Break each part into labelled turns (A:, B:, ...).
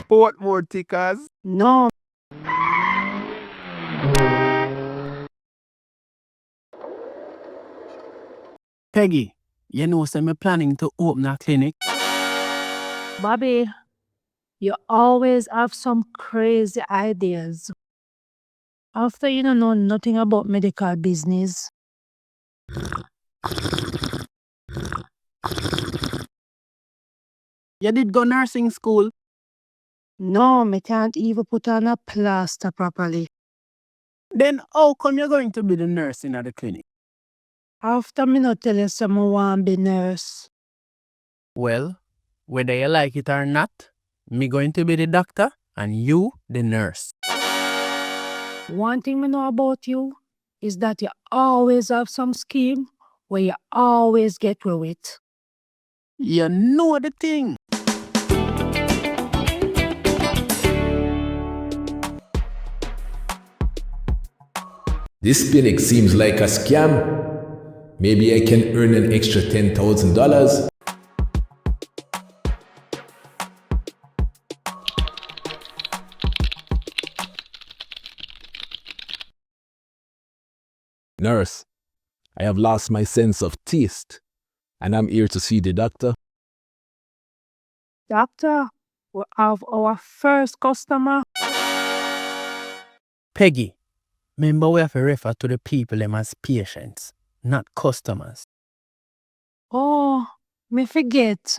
A: What more tickers?
B: No.
C: Peggy, you know, say me planning to open a clinic.
B: Bobby, you always have some crazy ideas. After you don't know nothing about medical business.
C: You did go nursing school.
B: No, me can't even put on a plaster properly.
C: Then how come you're going to be the nurse in the clinic?
B: After me not tell you someone want be nurse.
C: Well, whether you like it or not, me going to be the doctor and you the nurse.
B: One thing me know about you is that you always have some scheme where you always get away with.
C: You know the thing.
D: This clinic seems like a scam. Maybe I can earn an extra $10,000. Nurse, I have lost my sense of taste, and I'm here to see the doctor.
B: Doctor, we have our first customer.
C: Peggy, remember we have to refer to the people them as patients, not customers.
B: Oh, me forget.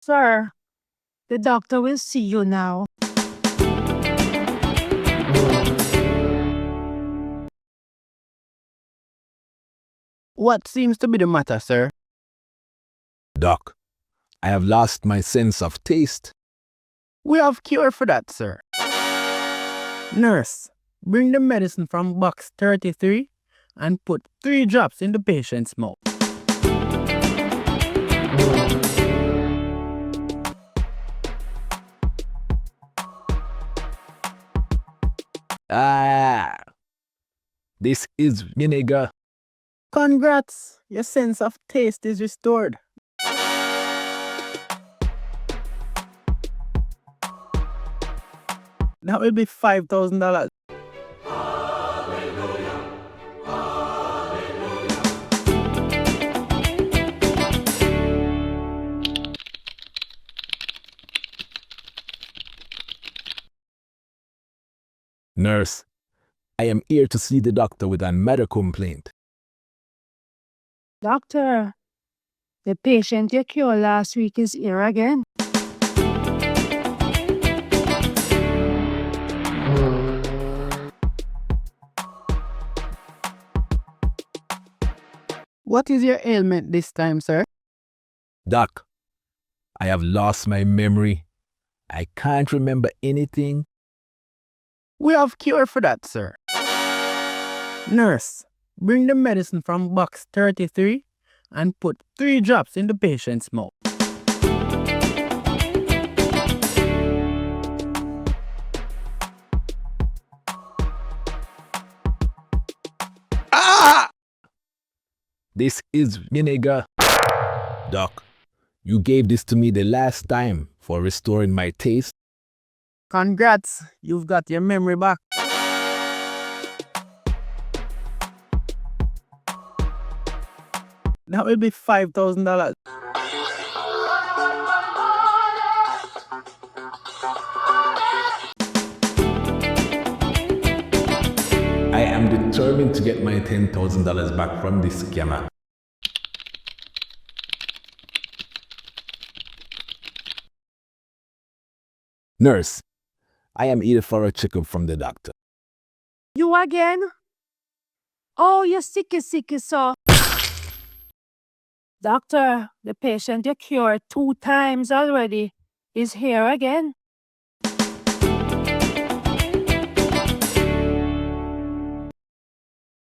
B: Sir, the doctor will see you now.
C: What seems to be the matter, sir?
D: Doc, I have lost my sense of taste.
C: We have cure for that, sir. Nurse, bring the medicine from box 33 and put 3 drops in the patient's mouth.
D: This is vinegar.
C: Congrats, your sense of taste is restored. That will be $5,000.
D: Nurse, I am here to see the doctor with a medical complaint.
B: Doctor, the patient you cured last week is here again.
C: What is your ailment this time, sir?
D: Doc, I have lost my memory. I can't remember anything.
C: We have cure for that, sir. Nurse, bring the medicine from box 33 and put 3 drops in the patient's mouth.
D: This is vinegar. Doc, you gave this to me the last time for restoring my taste.
C: Congrats, you've got your memory back. That will be $5,000.
D: I am determined to get my $10,000 back from this scammer. Nurse, I am here for a checkup from the doctor.
B: You again? Oh, you're sicky, so. Doctor, the patient you cured 2 times already is here again.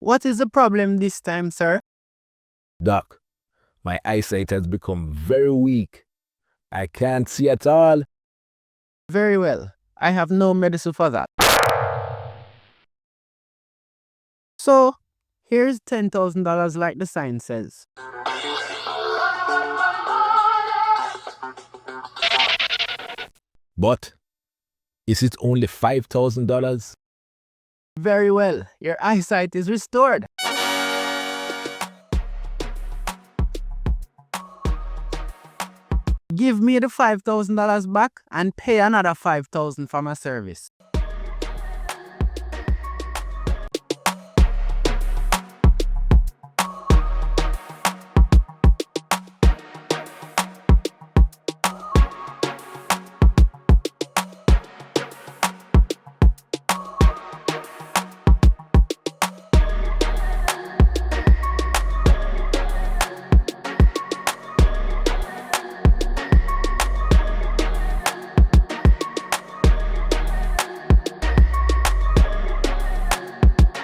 C: What is the problem this time, sir?
D: Doc, my eyesight has become very weak. I can't see at all.
C: Very well. I have no medicine for that. So, here's $10,000 like the sign says.
D: But is it only $5,000?
C: Very well. Your eyesight is restored. Give me the $5,000 back and pay another $5,000 for my service.